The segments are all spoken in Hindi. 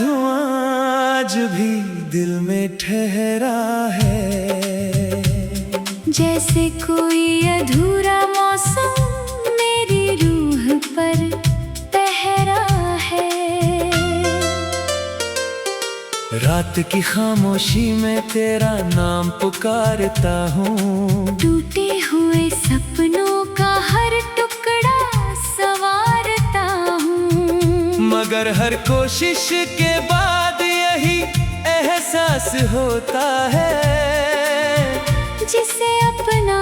धुआं आज भी दिल में ठहरा है। जैसे कोई अधूरा मौसम मेरी रूह पर पहरा है। रात की खामोशी में तेरा नाम पुकारता हूँ। टूटे हुए सपनों का हर टुकड़ा संवारता हूँ। मगर हर कोशिश के बाद यही एहसास होता है, जिसे अपना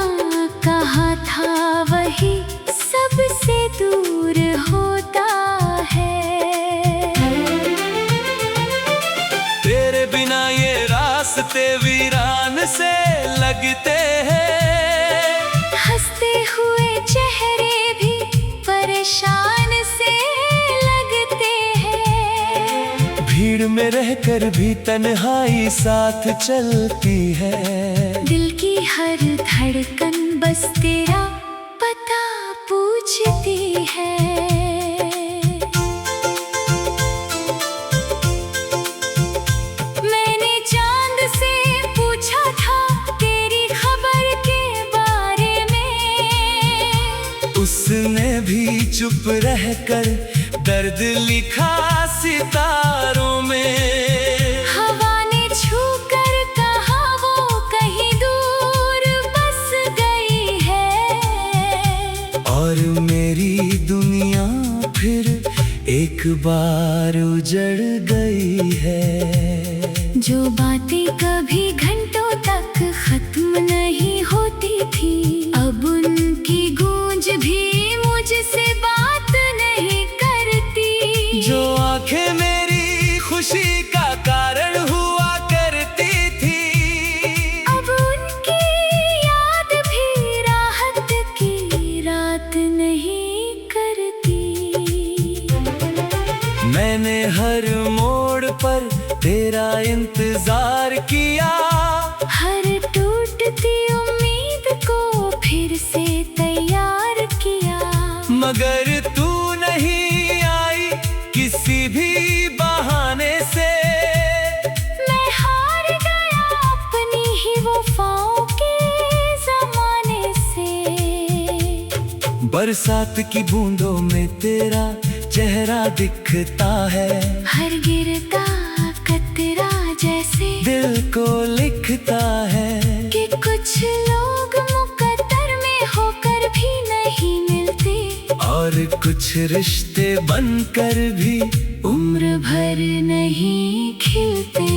कहा था वही सबसे दूर होता है। तेरे बिना ये रास्ते वीरान से लगते हैं। हंसते हुए चेहरे भी परेशान से लगते हैं। भीड़ में रहकर भी तन्हाई साथ चलती है। दिल की हर धड़कन बस तेरा पता पूछती है। मैंने चांद से पूछा था तेरी खबर के बारे में। उसने भी चुप रहकर दर्द लिखा सितारों में। हवा ने छू कर कहा वो कहीं दूर बस गई है। और मेरी दुनिया फिर एक बार उजड़ गई है। जो बातें कभी घंटों तक खत्म नहीं होती थी, अब उनकी गूंज भी मुझसे बात नहीं करती। जो आंखें मेरी खुशी का कारण हुआ करती थी, अब उनकी याद भी राहत की रात नहीं करती। मैंने हर मोड़ पर तेरा इंतजार किया। हर टूटती उम्मीद को फिर से तैयार किया। मगर तू नहीं आई किसी भी बहाने से। मैं हार गया अपनी ही वफाओं के ज़माने से। बरसात की बूंदों में तेरा चेहरा दिखता है। हर गिरता कतरा जैसे दिल को लिखता है कि कुछ लोग मुकद्दर में होकर भी नहीं मिलते। और कुछ रिश्ते बनकर भी उम्र भर नहीं खिलते।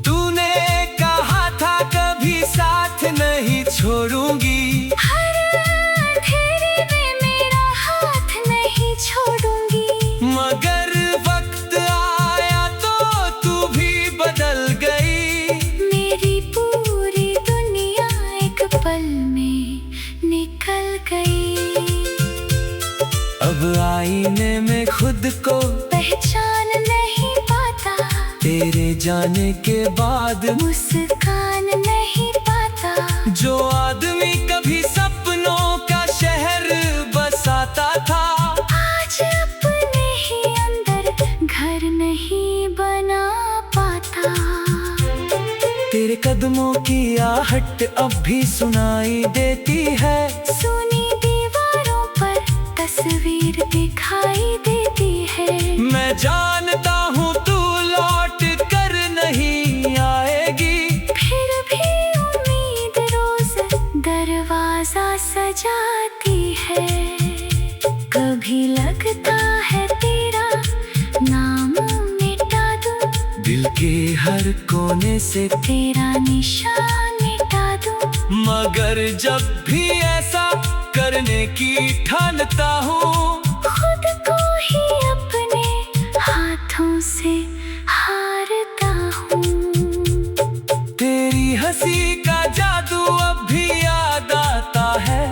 तूने कहा था कभी साथ नहीं छोड़ूंगी। हर अंधेरे में मेरा हाथ नहीं छोड़ूंगी। मगर वक्त आया तो तू भी बदल गई। मेरी पूरी दुनिया एक पल में निकल गई। अब आईने में खुद को पहचान नहीं पाता। तेरे जाने के बाद मुस्कान नहीं पाता। जो आदमी कभी सपनों का शहर बसाता था, आज अपने ही अंदर घर नहीं बना पाता। तेरे कदमों की आहट अब भी सुनाई देती है। सुनी दीवारों पर तस्वीर दिखाई देती है। मैं जानता हूँ तू लौट कर नहीं आएगी। फिर भी उम्मीद रोज दरवाजा सजाती है। कभी लगता है तेरा नाम मिटा दूं, दिल के हर कोने से तेरा निशान मिटा दूं। मगर जब भी ऐसा करने की ठानता हूँ, खुद को ही अपने हाथों से हारता हूँ। तेरी हंसी का जादू अब भी याद आता है।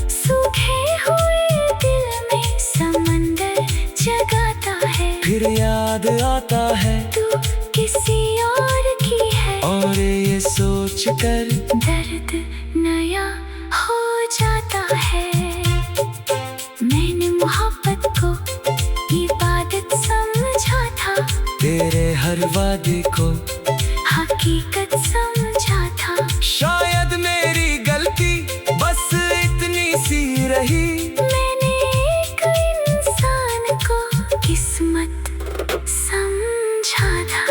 सूखे हुए दिल में समंदर जगाता है। फिर याद आता है तू किसी और की है। और ये सोच कर दर्द नया हो जाता है। मैंने मोहब्बत को इबादत समझा था। तेरे हर वादे को हकीकत समझा था। शायद मेरी गलती बस इतनी सी रही, मैंने एक इंसान को किस्मत समझा था।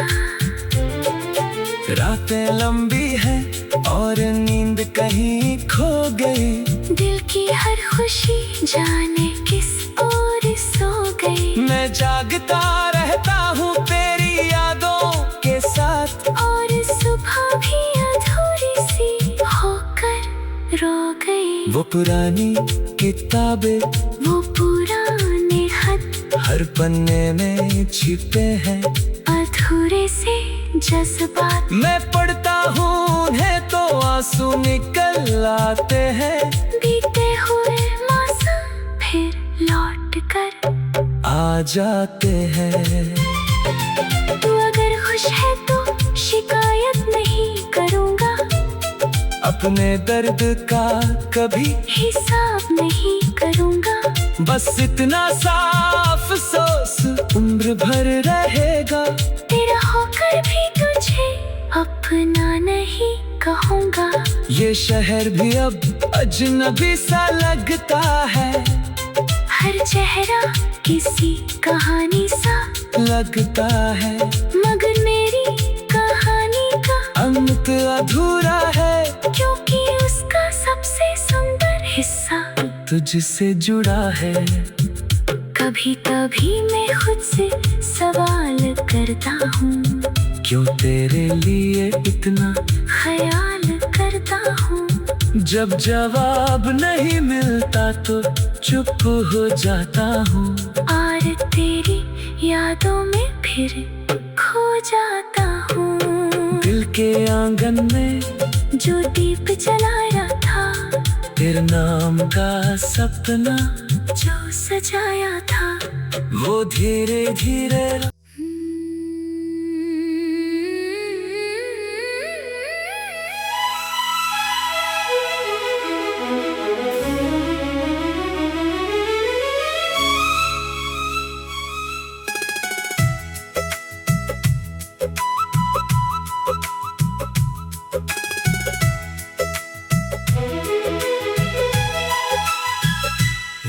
रातें लंबी हैं और नींद कहीं खो गई, दिल की हर खुशी जाने किस ओर सो गई। मैं जागता रहता हूँ तेरी यादों के साथ, और सुबह भी अधूरी सी होकर रो गई। वो पुरानी किताबें, वो पुराने खत, हर पन्ने में छिपे हैं अधूरे से जज्बात। मैं पढ़ता हूँ उन्हें तो आंसू निकल आते हैं, बीते हुए मौसम फिर लौट कर आ जाते हैं। तू अगर खुश है तो शिकायत नहीं करूँगा, अपने दर्द का कभी हिसाब नहीं करूँगा। बस इतना सा अफसोस उम्र भर रहेगा, तेरा होकर भी तुझे अपना नहीं कहूँगा। ये शहर भी अब अजनबी सा लगता है, हर चेहरा किसी कहानी सा लगता है, मगर मेरी कहानी का अंत अधूरा है, क्योंकि उसका सबसे सुंदर हिस्सा तुझसे जुड़ा है। कभी कभी मैं खुद से सवाल करता हूँ, क्यों तेरे लिए इतना ख्याल करता हूँ। जब जवाब नहीं मिलता तो चुप हो जाता हूँ, और तेरी यादों में फिर खो जाता हूँ। दिल के आंगन में जो दीप जलाया था, तेरे नाम का सपना जो सजाया था, वो धीरे धीरे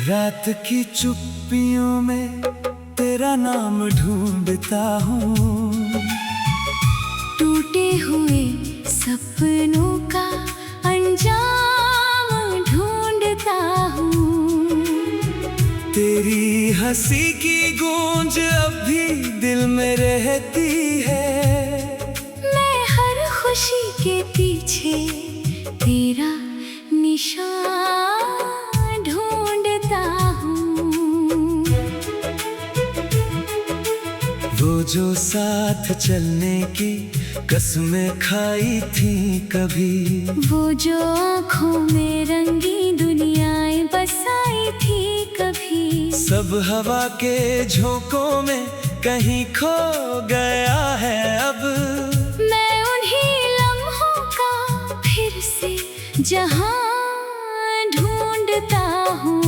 रात की चुप्पियों में तेरा नाम ढूंढता हूँ, टूटे हुए सपनों का अंजाम ढूंढता हूँ। तेरी हंसी की गूंज अब भी दिल में रहती है, मैं हर खुशी के पीछे तेरा निशान ढूंढता हूँ। वो जो साथ चलने की कसमें खाई थी कभी, वो जो आँखों में रंगी दुनियाएं बसाई थी कभी, सब हवा के झोंकों में कहीं खो गया है अब। मैं उन्हीं लम्हों का फिर से जहां ढूंढता हूँ।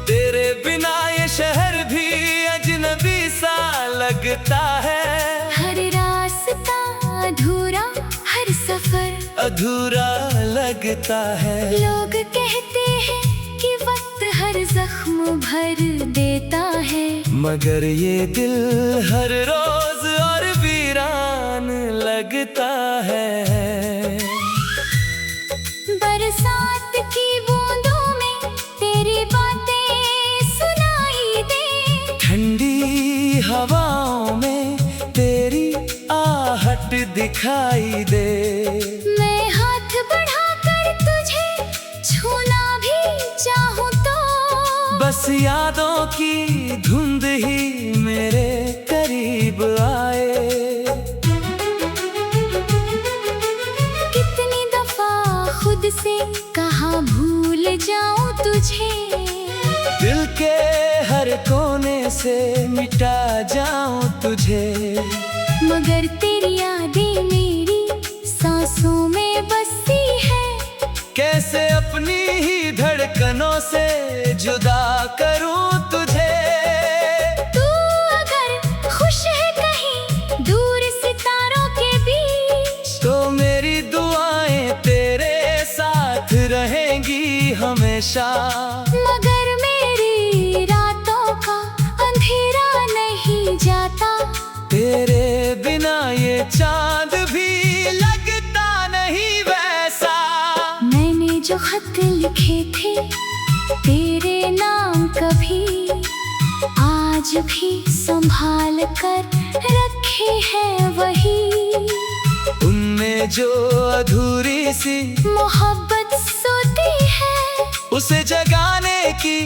तेरे बिना ये शहर भी अजनबी सा लगता है, हर रास्ता अधूरा, हर सफर अधूरा लगता है। लोग कहते हैं कि वक्त हर जख्म भर देता है, मगर ये दिल हर रोज और वीरान लगता है। बरसात की बूंदों में तेरी बातें सुनाई दे, ठंडी हवाओं में तेरी आहट दिखाई दे। मैं हाथ बढ़ाकर तुझे छूना भी चाहूँ तो बस यादों की धुंध ही मेरे करीब आए। कितनी दफा खुद से कहा भूल जाऊं तुझे, दिल के हर कोने से मिटा जाऊं तुझे, मगर तेरी यादें मेरी सांसों में बसी है। कैसे अपनी ही धड़कनों से जुदा करूं तुझे। तू अगर खुश है कहीं दूर सितारों के बीच, तो मेरी दुआएं तेरे साथ रहेंगी हमेशा। मगर मेरी रातों का अंधेरा नहीं जाता। तेरे बिना ये चांद भी लगता नहीं वैसा। मैंने जो खत लिखे थे तेरे नाम कभी, आज भी संभाल कर रखे हैं वही। उनमें जो अधूरी सी मोहब्बत सोती है, उसे जगाने की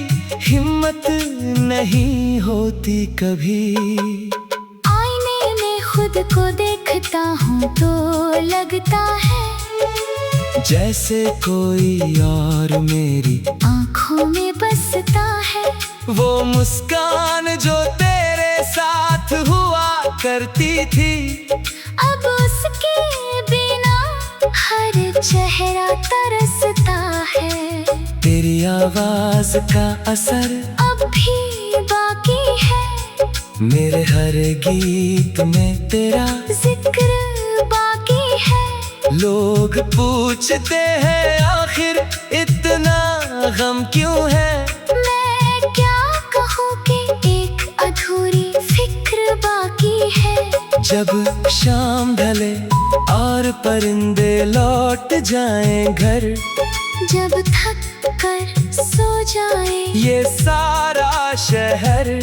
हिम्मत नहीं होती कभी। आईने में खुद को देखता हूँ तो लगता है जैसे कोई और मेरी आँखों में बसता है। वो मुस्कान जो तेरे साथ हुआ करती थी, अब उसके बिना हर चेहरा तरसता है। तेरी आवाज का असर अब भी बाकी है, मेरे हर गीत में तेरा जिक्र बाकी है। लोग पूछते हैं आखिर इतना गम क्यों है। मैं क्या कहूँ कि एक अधूरी फिक्र बाकी है। जब शाम ढले और परिंदे लौट जाएं घर, जब थक कर सो जाए ये सारा शहर,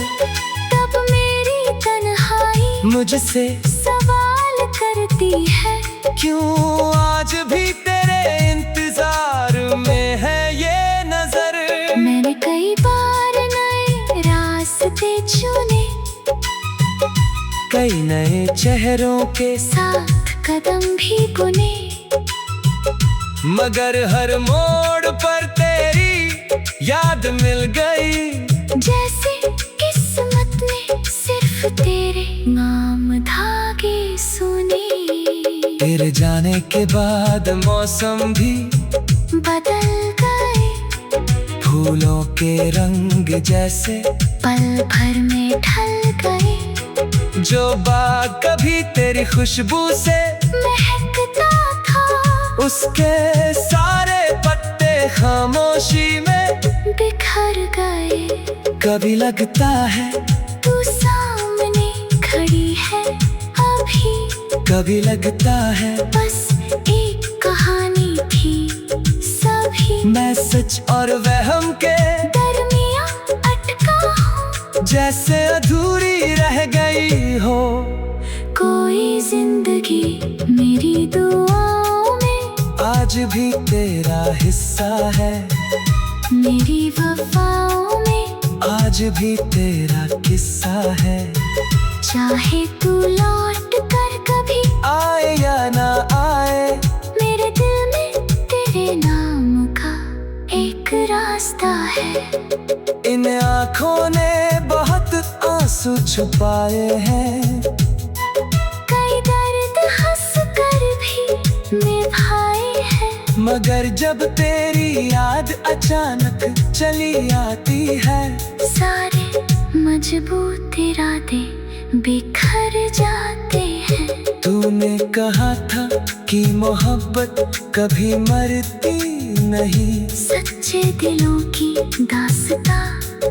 तब मेरी तन्हाई मुझसे सवाल करती है। क्यों आज भी तेरे इंतजार में है ये नजर। मैंने कई बार नए रास्ते चुने, कई नए चेहरों के साथ कदम भी बुने, मगर हर मोड़ पर तेरी याद मिल गई। जैसे किस्मत ने सिर्फ तेरे नाम धागे सुने। तेरे जाने के बाद मौसम भी बदल गए, फूलों के रंग जैसे पल भर में ढल गए। जो बाग कभी तेरी खुशबू से महकता था, उसके सारे पत्ते खामोशी में बिखर गए। कभी लगता है तू सामने खड़ी है अभी, कभी लगता है बस एक कहानी थी सभी। मैं सच और वहम के दरमियां अटका हूँ, जैसे अधूरी रह गई हो। कोई जिंदगी मेरी दुआओं में आज भी तेरा हिस्सा है, मेरी वफाओं में आज भी तेरा किस्सा है। चाहे तू लौट कर कभी आए या ना आए, मेरे दिल में तेरे नाम का एक रास्ता है। इन आँखों ने बहुत आंसू छुपाए हैं, कई दर्द हंस कर भी निभाए हैं। मगर जब तेरी याद अचानक चली आती है, सारे मजबूत इरादे बिखर जाते हैं। तूने कहा था कि मोहब्बत कभी मरती नहीं, सच्चे दिलों की दास्तां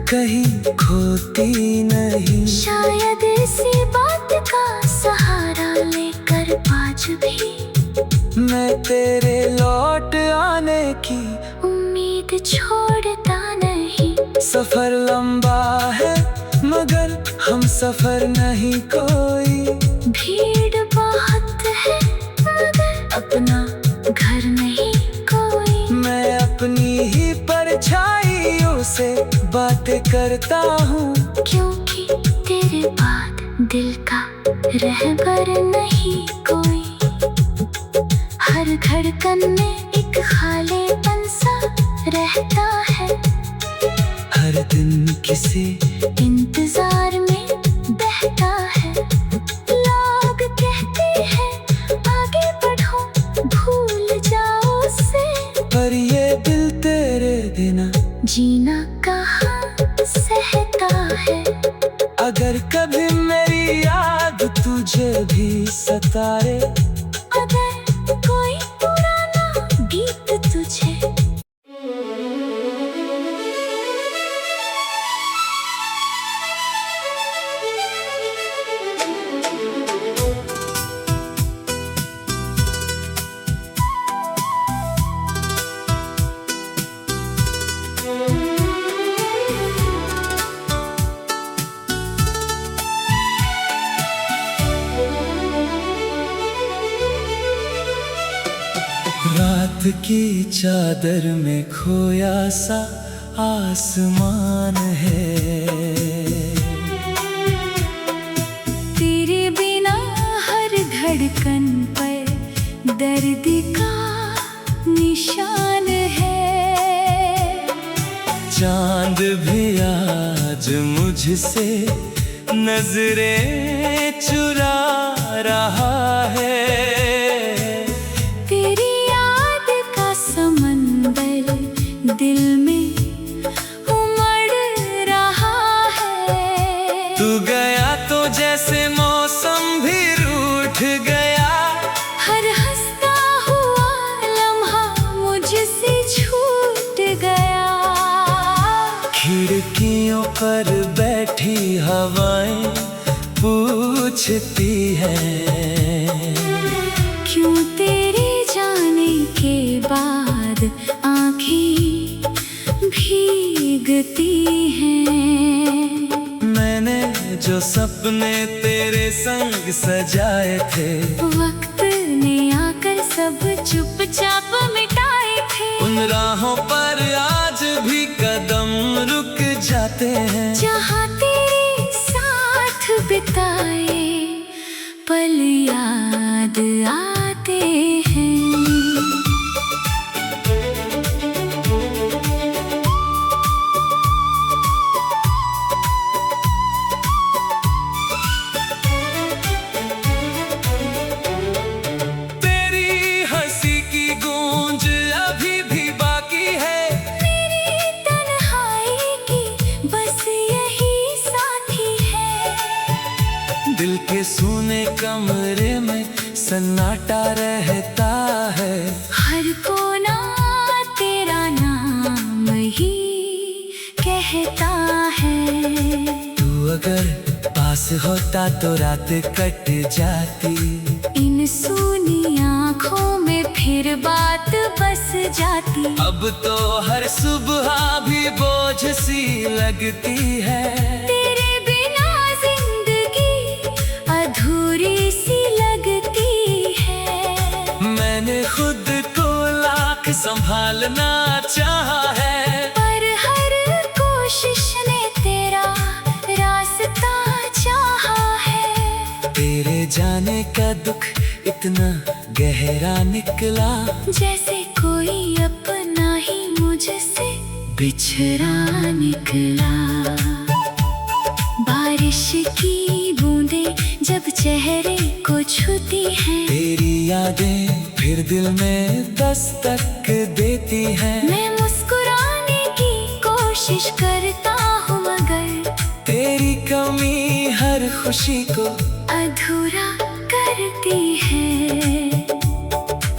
कहीं खोती नहीं। शायद इसी बात का सहारा लेकर आज भी मैं तेरे लौट आने की उम्मीद छोड़ता नहीं। सफर लंबा है मगर हम सफर नहीं कोई। भीड़ बहुत है मगर अपना घर नहीं कोई। मैं अपनी ही परछाइयों से बातें करता हूँ, क्योंकि तेरे बाद दिल का रहबर नहीं कोई। हर धड़कन में एक खालीपन सा रहता है, हर दिन किसी इंतजार में बहता है। लोग कहते हैं आगे बढ़ो भूल जाओ उसे, पर जीना कहाँ सहता है। अगर कभी मेरी याद तुझे भी सताए, अगर कोई पुराना गीत तुझे रात की चादर में खोया सा आसमान है। तेरे बिना हर धड़कन पर दर्द का निशान है। चांद भी आज मुझसे नजरें चुरा रहा है। दिल में उमड़ रहा है। तू गया तो जैसे मौसम भी रूठ गया। हर हंसता हुआ लम्हा मुझसे छूट गया। खिड़कियों पर बैठी हवाएं पूछती हैं, क्यों तेरे जाने के बाद आँखें भीगती हैं। मैंने जो सपने तेरे संग सजाए थे, वक्त ने आकर सब चुपचाप मिटाए थे। उन राहों पर आज भी कदम रुक जाते हैं। जहाँ तेरे साथ बिताए पल याद आते हैं। दिल के सूने कमरे में सन्नाटा रहता है। हर कोना तेरा नाम ही कहता है। तू अगर पास होता तो रात कट जाती। इन सूनी आँखों में फिर बात बस जाती। अब तो हर सुबह भी बोझ सी लगती है। अधूरी सी लगती है। मैंने खुद को लाख संभालना चाहा है, पर हर कोशिश ने तेरा रास्ता चाहा है। तेरे जाने का दुख इतना गहरा निकला, जैसे कोई अपना ही मुझसे बिछड़ा निकला। बारिश की बूंदें जब चेहरे को छूती हैं, तेरी यादें फिर दिल में दस्तक देती हैं। मैं मुस्कुराने की कोशिश करता हूँ, मगर तेरी कमी हर खुशी को अधूरा करती है।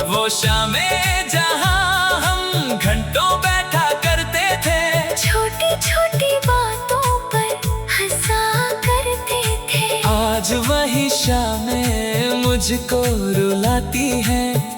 वो शामें जहाँ हम घंटों बैठा करते थे, छोटी छोटी बातों पर हंसा करते थे। आज वही शामें मुझको रुलाती हैं।